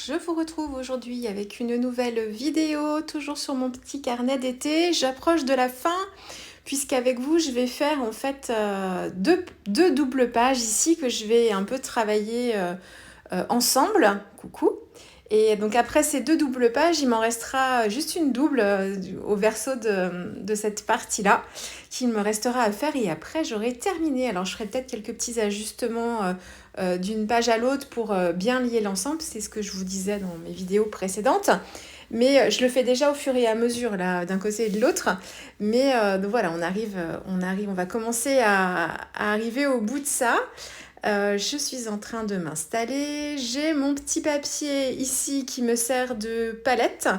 je vous retrouve aujourd'hui avec une nouvelle vidéo, toujours sur mon petit carnet d'été. J'approche de la fin, puisqu'avec vous, je vais faire en fait deux doubles pages ici que je vais un peu travailler ensemble. Coucou. Et donc après ces deux doubles pages, il m'en restera juste une double au verso de cette partie-là qu'il me restera à faire et après j'aurai terminé. Alors je ferai peut-être quelques petits ajustements d'une page à l'autre pour bien lier l'ensemble, c'est ce que je vous disais dans mes vidéos précédentes. Mais je le fais déjà au fur et à mesure là, d'un côté et de l'autre. Mais donc voilà, on va commencer à arriver au bout de ça. Je suis en train de m'installer. J'ai mon petit papier ici qui me sert de palette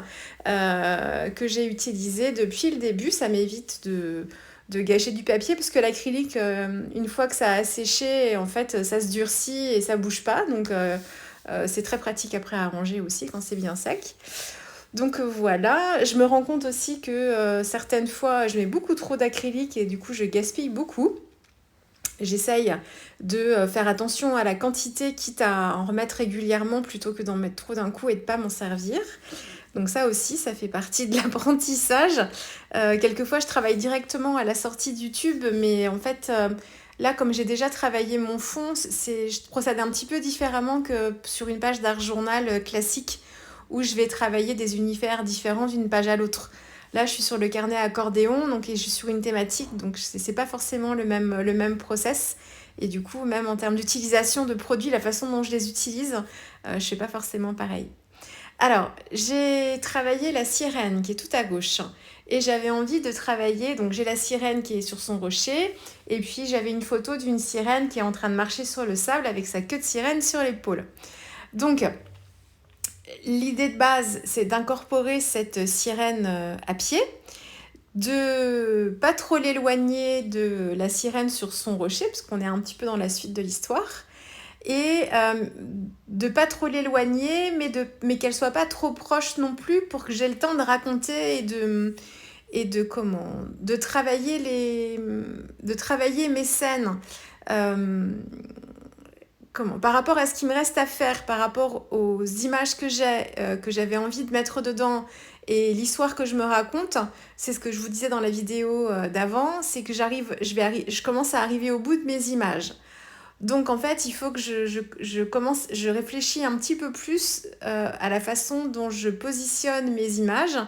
que j'ai utilisé depuis le début. Ça m'évite de gâcher du papier parce que l'acrylique, une fois que ça a séché, en fait, ça se durcit et ça bouge pas. Donc, c'est très pratique après à ranger aussi quand c'est bien sec. Donc voilà, je me rends compte aussi que certaines fois, je mets beaucoup trop d'acrylique et du coup, je gaspille beaucoup. J'essaye de faire attention à la quantité, quitte à en remettre régulièrement plutôt que d'en mettre trop d'un coup et de ne pas m'en servir. Donc ça aussi, ça fait partie de l'apprentissage. Quelquefois, je travaille directement à la sortie du tube, mais en fait, là, comme j'ai déjà travaillé mon fond, je procède un petit peu différemment que sur une page d'art journal classique, où je vais travailler des univers différents d'une page à l'autre. Là, je suis sur le carnet accordéon, donc et je suis sur une thématique, donc c'est pas forcément le même process. Et du coup, même en termes d'utilisation de produits, la façon dont je les utilise, je fais pas forcément pareil. Alors, j'ai travaillé la sirène qui est tout à gauche. Et j'avais envie de travailler, donc j'ai la sirène qui est sur son rocher, et puis j'avais une photo d'une sirène qui est en train de marcher sur le sable avec sa queue de sirène sur l'épaule. Donc, l'idée de base, c'est d'incorporer cette sirène à pied, de pas trop l'éloigner de la sirène sur son rocher, parce qu'on est un petit peu dans la suite de l'histoire, et de pas trop l'éloigner, mais qu'elle soit pas trop proche non plus pour que j'ai le temps de raconter de travailler mes scènes. Euh, par rapport à ce qui me reste à faire, par rapport aux images que j'avais envie de mettre dedans et l'histoire que je me raconte, c'est ce que je vous disais dans la vidéo d'avant, c'est que je commence à arriver au bout de mes images. Donc en fait, il faut que je réfléchis un petit peu plus à la façon dont je positionne mes images,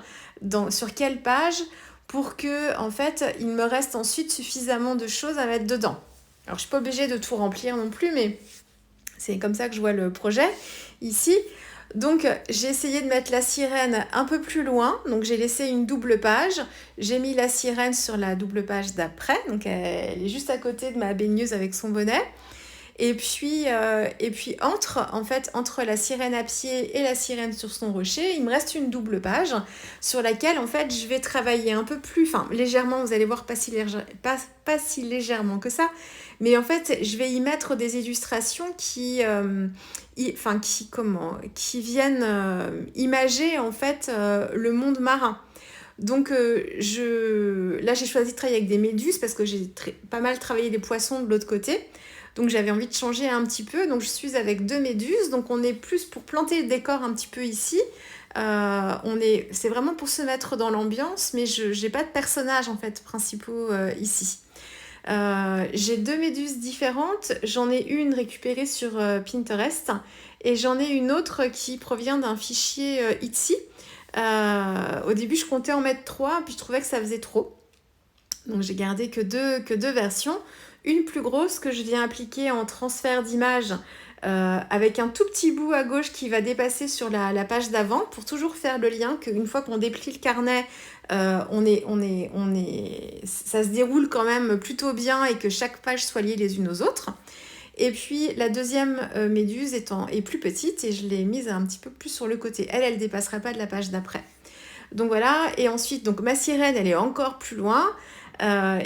sur quelle page, pour que en fait, il me reste ensuite suffisamment de choses à mettre dedans. Alors je suis pas obligée de tout remplir non plus, mais c'est comme ça que je vois le projet ici. Donc j'ai essayé de mettre la sirène un peu plus loin, donc j'ai laissé une double page, j'ai mis la sirène sur la double page d'après, donc elle est juste à côté de ma baigneuse avec son bonnet. Et puis entre la sirène à pied et la sirène sur son rocher, il me reste une double page sur laquelle en fait je vais travailler un peu plus, enfin légèrement, vous allez voir pas si légèrement que ça, mais en fait je vais y mettre des illustrations qui viennent imager en fait le monde marin. Donc là j'ai choisi de travailler avec des méduses parce que j'ai pas mal travaillé les poissons de l'autre côté. Donc j'avais envie de changer un petit peu. Donc je suis avec deux méduses. Donc on est plus pour planter le décor un petit peu ici. C'est vraiment pour se mettre dans l'ambiance, mais je n'ai pas de personnages en fait principaux ici. J'ai deux méduses différentes. J'en ai une récupérée sur Pinterest et j'en ai une autre qui provient d'un fichier Etsy. Au début, je comptais en mettre 3, puis je trouvais que ça faisait trop. Donc j'ai gardé que deux versions. Une plus grosse que je viens appliquer en transfert d'image avec un tout petit bout à gauche qui va dépasser sur la page d'avant pour toujours faire le lien qu'une fois qu'on déplie le carnet, ça se déroule quand même plutôt bien et que chaque page soit liée les unes aux autres. Et puis la deuxième méduse est plus petite et je l'ai mise un petit peu plus sur le côté. Elle ne dépassera pas de la page d'après. Donc voilà, et ensuite donc ma sirène elle est encore plus loin.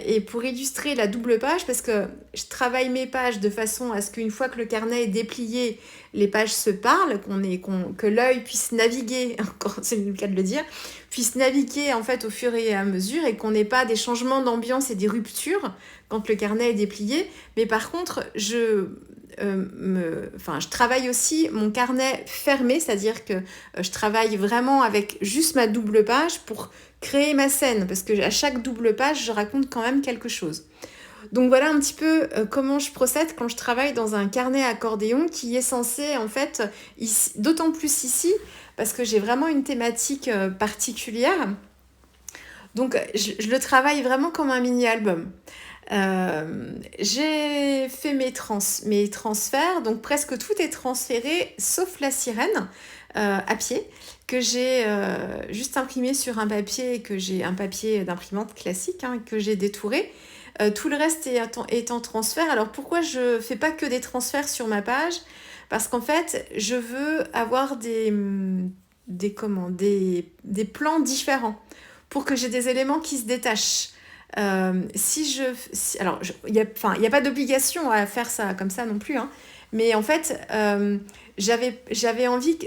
Et pour illustrer la double page, parce que je travaille mes pages de façon à ce qu'une fois que le carnet est déplié, les pages se parlent, que l'œil puisse naviguer, c'est le cas de le dire, puisse naviguer en fait au fur et à mesure et qu'on n'ait pas des changements d'ambiance et des ruptures quand le carnet est déplié. Mais par contre, je travaille aussi mon carnet fermé, c'est-à-dire que je travaille vraiment avec juste ma double page pour créer ma scène, parce que à chaque double page, je raconte quand même quelque chose. Donc voilà un petit peu comment je procède quand je travaille dans un carnet accordéon qui est censé en fait, d'autant plus ici, parce que j'ai vraiment une thématique particulière. Donc je le travaille vraiment comme un mini-album. J'ai fait mes transferts, donc presque tout est transféré sauf la sirène à pied que j'ai juste imprimé sur un papier un papier d'imprimante classique que j'ai détouré. Tout le reste est en transfert. Alors pourquoi je fais pas que des transferts sur ma page? Parce qu'en fait, je veux avoir des plans différents pour que j'ai des éléments qui se détachent. Il n'y a pas d'obligation à faire ça comme ça non plus, mais en fait, j'avais envie que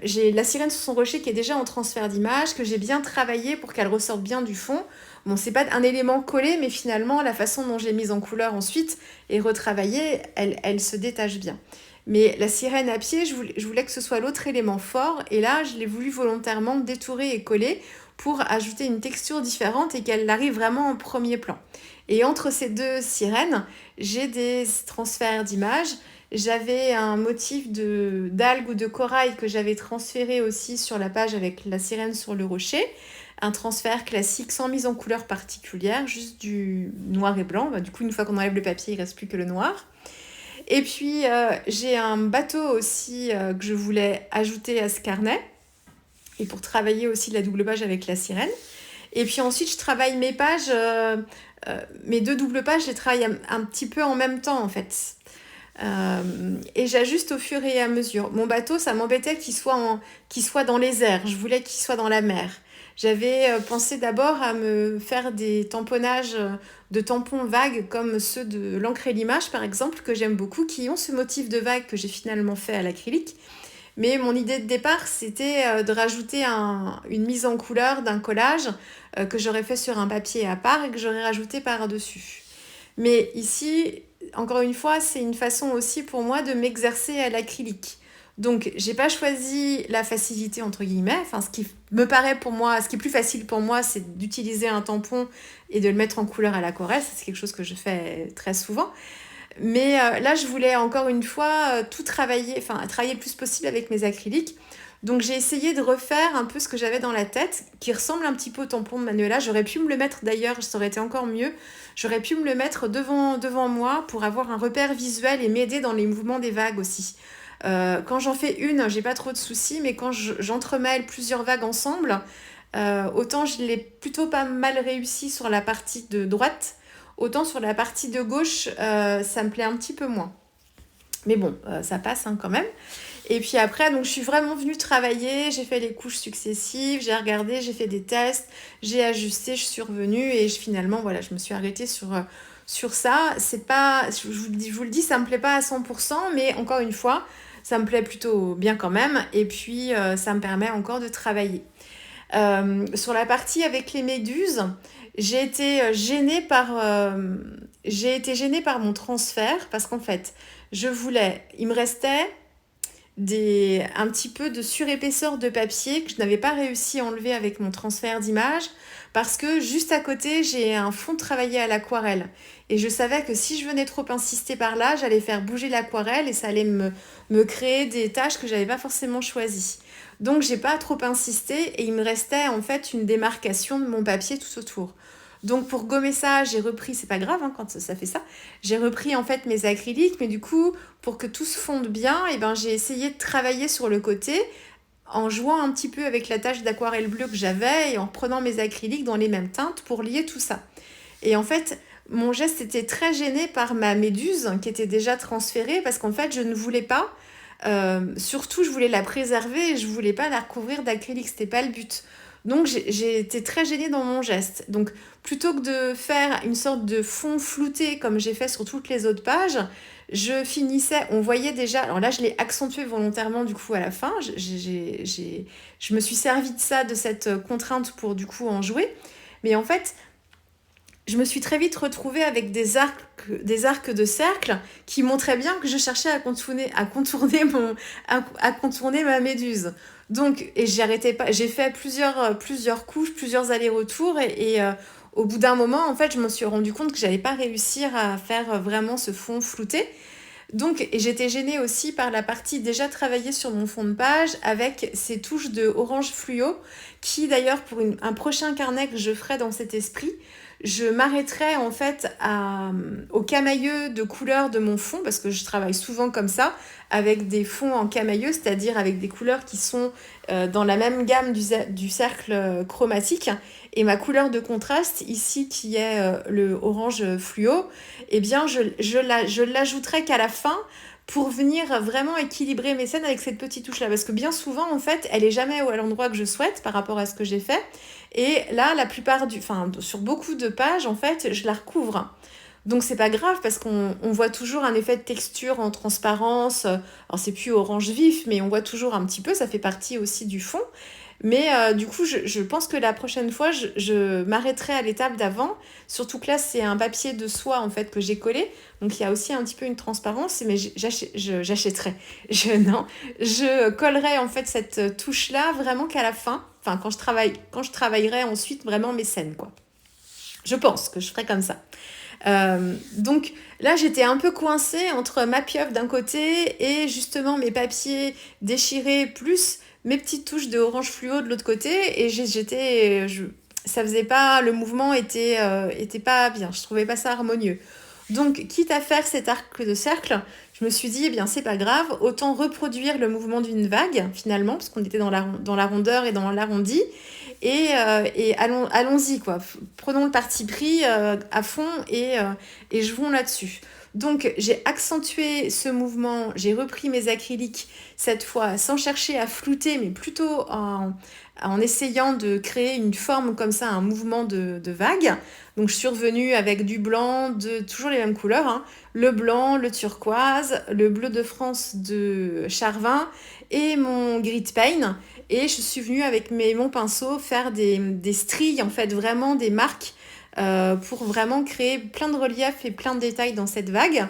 j'ai la sirène sur son rocher qui est déjà en transfert d'image, que j'ai bien travaillé pour qu'elle ressorte bien du fond. Bon, c'est pas un élément collé, mais finalement, la façon dont j'ai mise en couleur ensuite et retravaillée, elle se détache bien. Mais la sirène à pied, je voulais que ce soit l'autre élément fort, et là, je l'ai voulu volontairement détourer et coller pour ajouter une texture différente et qu'elle arrive vraiment en premier plan. Et entre ces deux sirènes, j'ai des transferts d'images. J'avais un motif d'algue ou de corail que j'avais transféré aussi sur la page avec la sirène sur le rocher. Un transfert classique sans mise en couleur particulière, juste du noir et blanc. Du coup, une fois qu'on enlève le papier, il ne reste plus que le noir. Et puis, j'ai un bateau aussi que je voulais ajouter à ce carnet. Et pour travailler aussi la double page avec la sirène. Et puis ensuite, je travaille mes pages, mes deux doubles pages, je les travaille un petit peu en même temps en fait. Et j'ajuste au fur et à mesure. Mon bateau, ça m'embêtait qu'il soit dans les airs. Je voulais qu'il soit dans la mer. J'avais pensé d'abord à me faire des tamponnages de tampons vagues comme ceux de l'encre et l'image par exemple, que j'aime beaucoup, qui ont ce motif de vague que j'ai finalement fait à l'acrylique. Mais mon idée de départ, c'était de rajouter une mise en couleur d'un collage que j'aurais fait sur un papier à part et que j'aurais rajouté par-dessus. Mais ici, encore une fois, c'est une façon aussi pour moi de m'exercer à l'acrylique. Donc, j'ai pas choisi la facilité, entre guillemets. Enfin, ce qui me paraît pour moi, ce qui est plus facile pour moi, c'est d'utiliser un tampon et de le mettre en couleur à l'aquarelle. C'est quelque chose que je fais très souvent. Mais là, je voulais encore une fois tout travailler le plus possible avec mes acryliques. Donc, j'ai essayé de refaire un peu ce que j'avais dans la tête, qui ressemble un petit peu au tampon de Manuela. J'aurais pu me le mettre d'ailleurs, ça aurait été encore mieux. J'aurais pu me le mettre devant moi pour avoir un repère visuel et m'aider dans les mouvements des vagues aussi. Quand j'en fais une, j'ai pas trop de soucis, mais quand j'entremêle plusieurs vagues ensemble, autant je l'ai plutôt pas mal réussi sur la partie de droite, autant sur la partie de gauche, ça me plaît un petit peu moins. Mais bon, ça passe quand même. Et puis après, donc, je suis vraiment venue travailler, j'ai fait les couches successives, j'ai regardé, j'ai fait des tests, j'ai ajusté, je suis revenue et finalement, voilà, je me suis arrêtée sur ça. C'est pas, je vous le dis, ça me plaît pas à 100%, mais encore une fois, ça me plaît plutôt bien quand même. Et puis, ça me permet encore de travailler. Sur la partie avec les méduses, j'ai été gênée par mon transfert parce qu'en fait, il me restait un petit peu de surépaisseur de papier que je n'avais pas réussi à enlever avec mon transfert d'image parce que juste à côté, j'ai un fond travaillé à l'aquarelle. Et je savais que si je venais trop insister par là, j'allais faire bouger l'aquarelle et ça allait me créer des tâches que je n'avais pas forcément choisies. Donc, j'ai pas trop insisté et il me restait en fait une démarcation de mon papier tout autour. Donc, pour gommer ça, j'ai repris, c'est pas grave quand ça fait ça, j'ai repris en fait mes acryliques, mais du coup, pour que tout se fonde bien, j'ai essayé de travailler sur le côté en jouant un petit peu avec la tache d'aquarelle bleue que j'avais et en prenant mes acryliques dans les mêmes teintes pour lier tout ça. Et en fait, mon geste était très gêné par ma méduse qui était déjà transférée parce qu'en fait, je ne voulais pas, surtout je voulais la préserver et je voulais pas la recouvrir d'acrylique, c'était pas le but. Donc j'ai été très gênée dans mon geste. Donc plutôt que de faire une sorte de fond flouté comme j'ai fait sur toutes les autres pages, je finissais, on voyait déjà, alors là je l'ai accentué volontairement du coup à la fin, je me suis servi de ça, de cette contrainte pour du coup en jouer, mais en fait je me suis très vite retrouvée avec des arcs de cercle qui montraient bien que je cherchais à contourner ma méduse. Donc, et j'arrêtais pas, j'ai fait plusieurs couches, plusieurs allers-retours au bout d'un moment, en fait, je me suis rendu compte que j'allais pas réussir à faire vraiment ce fond flouté. Donc, et j'étais gênée aussi par la partie déjà travaillée sur mon fond de page avec ces touches de orange fluo qui d'ailleurs pour un prochain carnet que je ferai dans cet esprit, je m'arrêterai en fait au camailleux de couleurs de mon fond parce que je travaille souvent comme ça avec des fonds en camailleux, c'est-à-dire avec des couleurs qui sont dans la même gamme du cercle chromatique et ma couleur de contraste ici qui est le orange fluo, eh bien je l'ajouterai qu'à la fin pour venir vraiment équilibrer mes scènes avec cette petite touche là parce que bien souvent en fait elle est jamais à l'endroit que je souhaite par rapport à ce que j'ai fait et là sur beaucoup de pages en fait je la recouvre donc c'est pas grave parce qu'on voit toujours un effet de texture en transparence alors c'est plus orange vif mais on voit toujours un petit peu ça fait partie aussi du fond mais du coup, je pense que la prochaine fois, je m'arrêterai à l'étape d'avant. Surtout que là, c'est un papier de soie en fait que j'ai collé. Donc il y a aussi un petit peu une transparence. Mais j'achèterai. Non, je collerai en fait cette touche-là vraiment qu'à la fin. Enfin, quand je travaillerai ensuite vraiment mes scènes, quoi. Je pense que je ferai comme ça. Donc là, j'étais un peu coincée entre ma pieuvre d'un côté et justement mes papiers déchirés plus mes petites touches de orange fluo de l'autre côté et ça faisait pas, le mouvement était pas bien, je trouvais pas ça harmonieux. Donc, quitte à faire cet arc de cercle, je me suis dit, eh bien, c'est pas grave, autant reproduire le mouvement d'une vague, finalement, parce qu'on était dans la rondeur et dans l'arrondi, et allons-y, quoi. Prenons le parti pris à fond et jouons là-dessus. Donc, j'ai accentué ce mouvement, j'ai repris mes acryliques, cette fois, sans chercher à flouter, mais plutôt en essayant de créer une forme comme ça, un mouvement de vague. Donc je suis revenue avec du blanc, toujours les mêmes couleurs, hein, le blanc, le turquoise, le bleu de France de Charvin et mon grit paint. Et je suis venue avec mon pinceau faire des stries, en fait vraiment des marques pour vraiment créer plein de reliefs et plein de détails dans cette vague.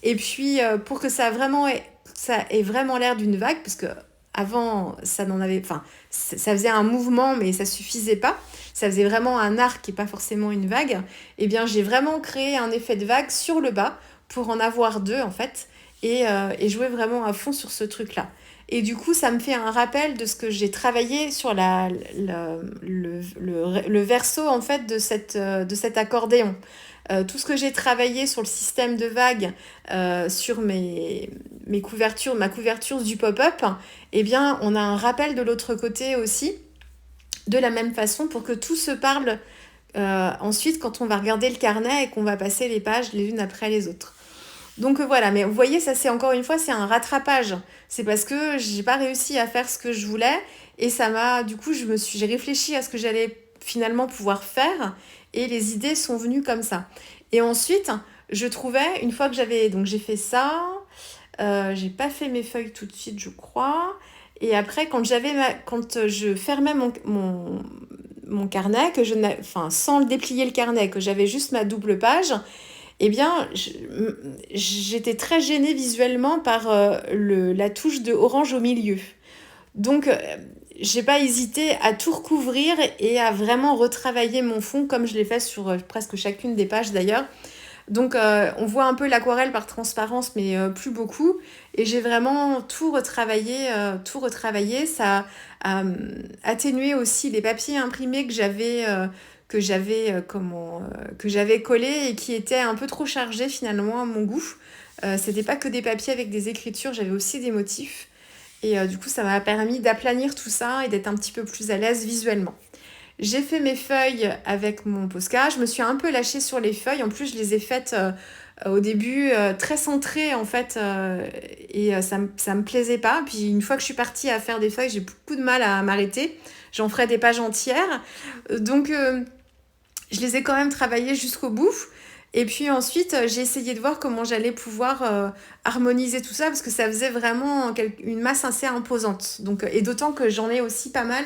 Et puis pour que ça ait vraiment l'air d'une vague, parce que avant ça n'en avait, enfin ça faisait un mouvement mais ça suffisait pas. Ça faisait vraiment un arc et pas forcément une vague. Eh bien, j'ai vraiment créé un effet de vague sur le bas pour en avoir deux en fait et jouer vraiment à fond sur ce truc-là. Et du coup, ça me fait un rappel de ce que j'ai travaillé sur le verso en fait de cet accordéon. Tout ce que j'ai travaillé sur le système de vagues, sur mes couvertures, ma couverture du pop-up, eh bien, on a un rappel de l'autre côté aussi, de la même façon, pour que tout se parle ensuite quand on va regarder le carnet et qu'on va passer les pages les unes après les autres. Donc voilà, mais vous voyez, ça c'est encore une fois, c'est un rattrapage. C'est parce que j'ai pas réussi à faire ce que je voulais et du coup, j'ai réfléchi à ce que j'allais finalement pouvoir faire et les idées sont venues comme ça. Et ensuite, je trouvais, une fois que donc j'ai fait ça, j'ai pas fait mes feuilles tout de suite, je crois. Et après, quand je fermais mon carnet, sans le déplier le carnet, que j'avais juste ma double page, eh bien, j'étais très gênée visuellement par la touche de orange au milieu. Donc, j'ai pas hésité à tout recouvrir et à vraiment retravailler mon fond comme je l'ai fait sur presque chacune des pages d'ailleurs. Donc, on voit un peu l'aquarelle par transparence, mais plus beaucoup. Et j'ai vraiment tout retravaillé. Ça a atténué aussi les papiers imprimés que j'avais collés et qui étaient un peu trop chargés finalement à mon goût. C'était pas que des papiers avec des écritures, j'avais aussi des motifs. Et du coup, ça m'a permis d'aplanir tout ça et d'être un petit peu plus à l'aise visuellement. J'ai fait mes feuilles avec mon Posca. Je me suis un peu lâchée sur les feuilles. En plus, je les ai faites au début très centrées en fait. Ça me plaisait pas. Puis une fois que je suis partie à faire des feuilles, j'ai beaucoup de mal à m'arrêter. J'en ferai des pages entières. Donc, je les ai quand même travaillées jusqu'au bout. Et puis ensuite, j'ai essayé de voir comment j'allais pouvoir harmoniser tout ça parce que ça faisait vraiment une masse assez imposante. Donc, et d'autant que j'en ai aussi pas mal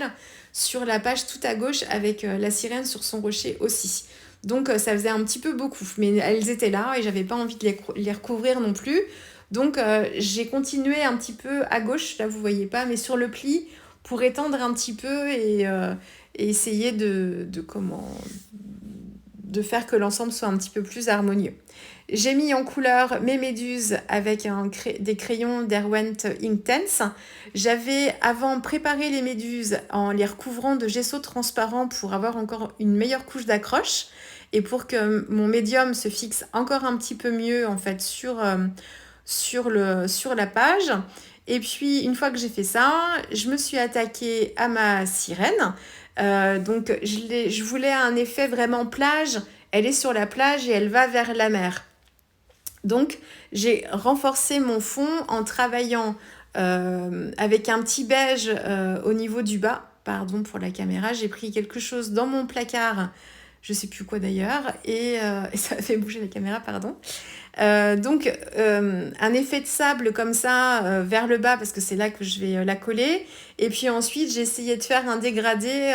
sur la page tout à gauche avec la sirène sur son rocher aussi. Donc ça faisait un petit peu beaucoup, mais elles étaient là et j'avais pas envie de les recouvrir non plus. Donc j'ai continué un petit peu à gauche, là vous voyez pas, mais sur le pli pour étendre un petit peu et essayer de faire que l'ensemble soit un petit peu plus harmonieux. J'ai mis en couleur mes méduses avec des crayons Derwent Inktense. J'avais avant préparé les méduses en les recouvrant de gesso transparent pour avoir encore une meilleure couche d'accroche et pour que mon médium se fixe encore un petit peu mieux en fait sur la page. Et puis une fois que j'ai fait ça, je me suis attaquée à ma sirène. Donc je voulais un effet vraiment plage. Elle est sur la plage et elle va vers la mer. Donc j'ai renforcé mon fond en travaillant avec un petit beige au niveau du bas. Pardon pour la caméra, j'ai pris quelque chose dans mon placard, je sais plus quoi d'ailleurs, et ça a fait bouger la caméra, pardon. Donc un effet de sable comme ça vers le bas parce que c'est là que je vais la coller, et puis ensuite j'ai essayé de faire un dégradé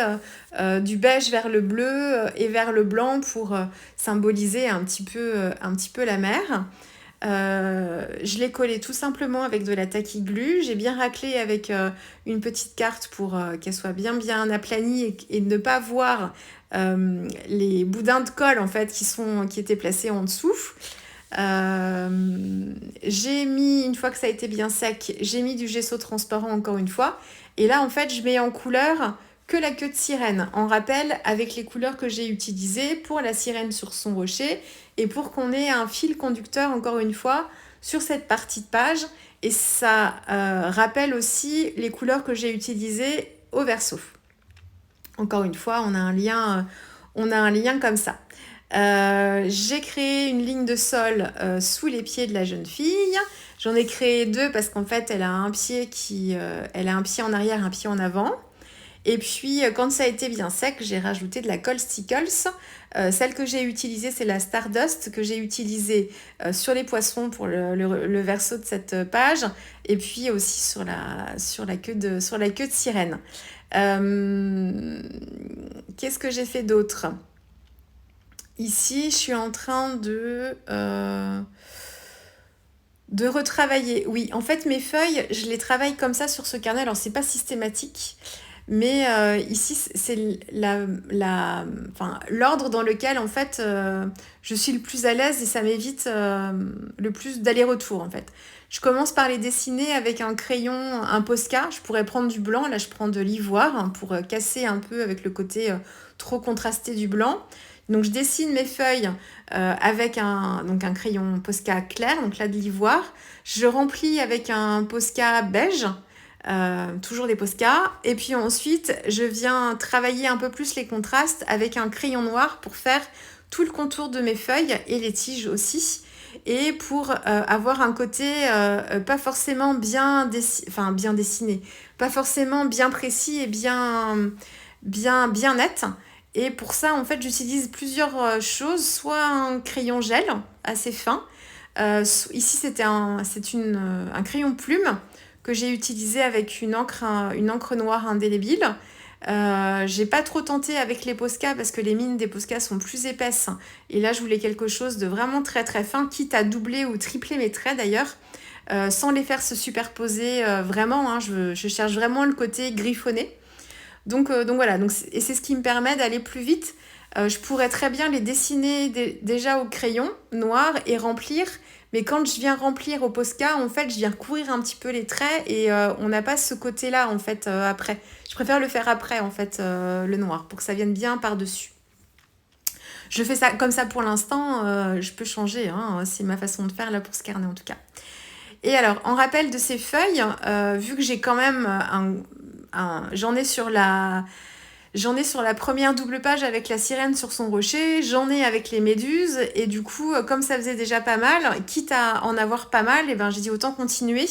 du beige vers le bleu et vers le blanc pour symboliser un petit peu la mer. Je l'ai collé tout simplement avec de la tacky glue. J'ai bien raclé avec une petite carte pour qu'elle soit bien aplanie et ne pas voir les boudins de colle en fait qui étaient placés en dessous. J'ai mis, une fois que ça a été bien sec, j'ai mis du gesso transparent encore une fois. Et là, en fait, je mets en couleur que la queue de sirène. En rappel, avec les couleurs que j'ai utilisées pour la sirène sur son rocher et pour qu'on ait un fil conducteur, encore une fois, sur cette partie de page. Et ça rappelle aussi les couleurs que j'ai utilisées au verso. Encore une fois, on a un lien comme ça. J'ai créé une ligne de sol sous les pieds de la jeune fille. J'en ai créé 2 parce qu'en fait elle a un pied en arrière, un pied en avant. Et puis quand ça a été bien sec, j'ai rajouté de la colle Stickles. Celle que j'ai utilisée, c'est la Stardust que j'ai utilisée sur les poissons pour le verso de cette page, et puis aussi sur la queue de sirène. Qu'est-ce que j'ai fait d'autre ? Ici, je suis en train de retravailler. Oui, en fait, mes feuilles, je les travaille comme ça sur ce carnet. Alors, c'est pas systématique, mais ici, c'est l'ordre dans lequel, en fait, je suis le plus à l'aise et ça m'évite le plus d'aller-retour, en fait. Je commence par les dessiner avec un crayon, un Posca. Je pourrais prendre du blanc. Là, je prends de l'ivoire pour casser un peu avec le côté trop contrasté du blanc. Donc je dessine mes feuilles avec un crayon Posca clair, donc là de l'ivoire. Je remplis avec un Posca beige, toujours des Posca. Et puis ensuite, je viens travailler un peu plus les contrastes avec un crayon noir pour faire tout le contour de mes feuilles et les tiges aussi. Et pour avoir un côté pas forcément bien dessiné, pas forcément bien précis et bien net. Et pour ça, en fait, j'utilise plusieurs choses. Soit un crayon gel assez fin. Ici, c'est un crayon plume que j'ai utilisé avec une encre noire indélébile. J'ai pas trop tenté avec les Posca parce que les mines des Posca sont plus épaisses. Et là, je voulais quelque chose de vraiment très très fin, quitte à doubler ou tripler mes traits d'ailleurs, sans les faire se superposer vraiment. Hein, je cherche vraiment le côté griffonné. Donc voilà, et c'est ce qui me permet d'aller plus vite. Je pourrais très bien les dessiner déjà au crayon noir et remplir, mais quand je viens remplir au Posca, en fait, je viens couvrir un petit peu les traits et on n'a pas ce côté-là, en fait, après. Je préfère le faire après, en fait, le noir, pour que ça vienne bien par-dessus. Je fais ça comme ça pour l'instant, je peux changer, hein, c'est ma façon de faire là pour ce carnet en tout cas. Et alors, en rappel de ces feuilles, vu que j'ai quand même j'en ai sur la première double page avec la sirène sur son rocher, j'en ai avec les méduses, et du coup, comme ça faisait déjà pas mal, quitte à en avoir pas mal, et ben j'ai dit autant continuer.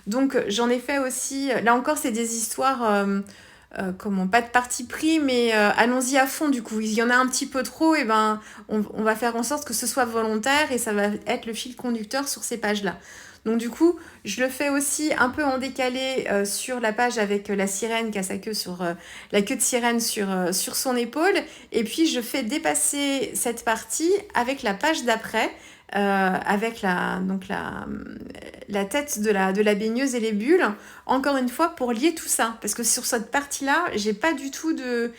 Donc j'en ai fait aussi, là encore c'est des histoires comment, pas de parti pris, mais allons-y à fond du coup. Il y en a un petit peu trop, et ben on va faire en sorte que ce soit volontaire et ça va être le fil conducteur sur ces pages-là. Donc du coup, je le fais aussi un peu en décalé sur la page avec la sirène qui a sa queue sur la queue de sirène sur son épaule, et puis je fais dépasser cette partie avec la page d'après. Avec la tête de la baigneuse et les bulles, encore une fois pour lier tout ça, parce que sur cette partie-là, j'ai pas du tout de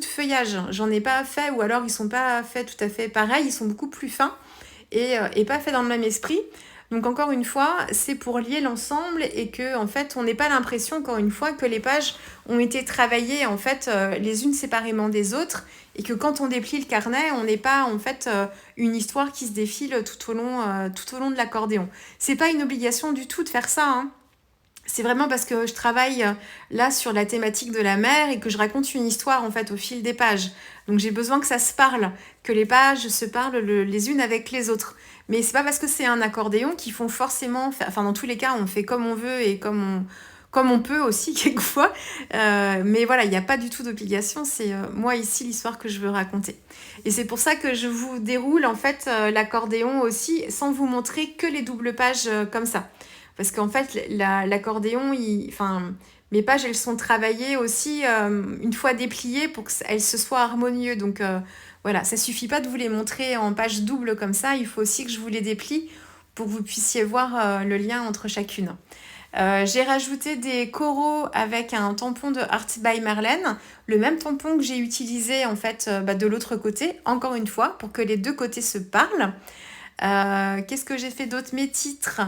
feuillage, j'en ai pas fait, ou alors ils sont pas faits tout à fait pareil, ils sont beaucoup plus fins et pas faits dans le même esprit. Donc encore une fois, c'est pour lier l'ensemble et que en fait, on n'ait pas l'impression encore une fois que les pages ont été travaillées en fait les unes séparément des autres, et que quand on déplie le carnet, on n'ait pas en fait une histoire qui se défile tout au long de l'accordéon. C'est pas une obligation du tout de faire ça, hein. C'est vraiment parce que je travaille là sur la thématique de la mer et que je raconte une histoire en fait au fil des pages. Donc j'ai besoin que ça se parle, que les pages se parlent les unes avec les autres. Mais c'est pas parce que c'est un accordéon qu'il faut forcément faire. Enfin, dans tous les cas, on fait comme on veut et comme on peut aussi quelquefois. Mais voilà, il n'y a pas du tout d'obligation. C'est moi ici l'histoire que je veux raconter. Et c'est pour ça que je vous déroule en fait l'accordéon aussi sans vous montrer que les doubles pages comme ça. Parce qu'en fait, l'accordéon, enfin, mes pages, elles sont travaillées aussi une fois dépliées pour qu'elles se soient harmonieuses. Donc voilà, ça suffit pas de vous les montrer en page double comme ça. Il faut aussi que je vous les déplie pour que vous puissiez voir le lien entre chacune. J'ai rajouté des coraux avec un tampon de Art by Marlène, le même tampon que j'ai utilisé en fait de l'autre côté, encore une fois, pour que les deux côtés se parlent. Qu'est-ce que j'ai fait d'autre? Mes titres.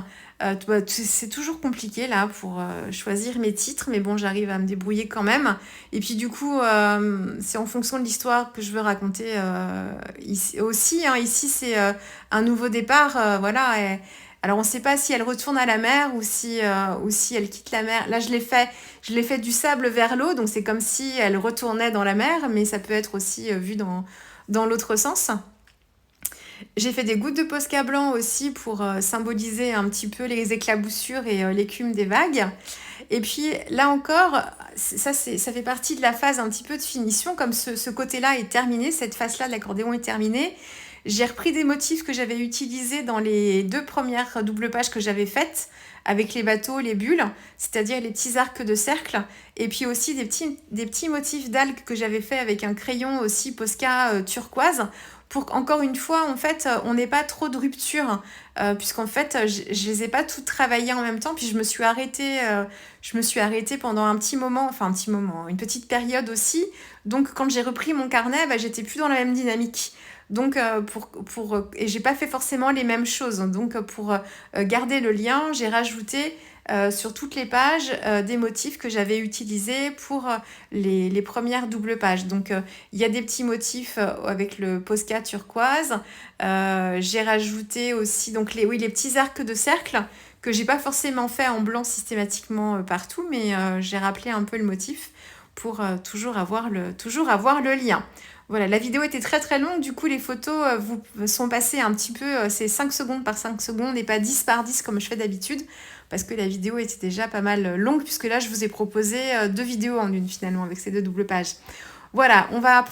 C'est toujours compliqué là pour choisir mes titres, mais bon, j'arrive à me débrouiller quand même. Et puis du coup, c'est en fonction de l'histoire que je veux raconter ici aussi, hein. Ici, c'est un nouveau départ. Voilà. Alors, on ne sait pas si elle retourne à la mer ou si elle quitte la mer. Là, je l'ai fait du sable vers l'eau, donc c'est comme si elle retournait dans la mer, mais ça peut être aussi vu dans l'autre sens. J'ai fait des gouttes de Posca blanc aussi pour symboliser un petit peu les éclaboussures et l'écume des vagues. Et puis là encore, ça fait partie de la phase un petit peu de finition. Comme ce côté-là est terminé, cette face-là de l'accordéon est terminée, j'ai repris des motifs que j'avais utilisés dans les 2 premières doubles pages que j'avais faites avec les bateaux, les bulles, c'est-à-dire les petits arcs de cercle, et puis aussi des petits motifs d'algues que j'avais fait avec un crayon aussi Posca turquoise, pour qu'encore une fois, en fait, on n'ait pas trop de rupture, puisqu'en fait, je les ai pas toutes travaillées en même temps, puis je me suis arrêtée pendant un petit moment, une petite période aussi. Donc, quand j'ai repris mon carnet, j'étais plus dans la même dynamique. Donc, et j'ai pas fait forcément les mêmes choses. Donc, pour garder le lien, j'ai rajouté sur toutes les pages des motifs que j'avais utilisés pour les premières doubles pages. Donc, il y a des petits motifs avec le Posca turquoise. J'ai rajouté aussi donc les petits arcs de cercle que j'ai pas forcément fait en blanc systématiquement partout, mais j'ai rappelé un peu le motif pour toujours avoir le lien. Voilà, la vidéo était très très longue, du coup les photos vous sont passées un petit peu, c'est 5 secondes par 5 secondes et pas 10 par 10 comme je fais d'habitude, parce que la vidéo était déjà pas mal longue, puisque là je vous ai proposé 2 vidéos en une finalement avec ces 2 doubles pages. Voilà,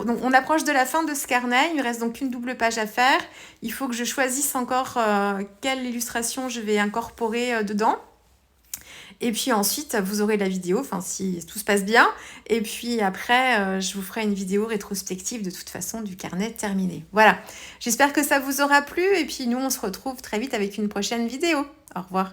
donc on approche de la fin de ce carnet, il me reste donc une double page à faire. Il faut que je choisisse encore quelle illustration je vais incorporer dedans. Et puis ensuite, vous aurez la vidéo, enfin si tout se passe bien. Et puis après, je vous ferai une vidéo rétrospective de toute façon du carnet terminé. Voilà, j'espère que ça vous aura plu. Et puis nous, on se retrouve très vite avec une prochaine vidéo. Au revoir.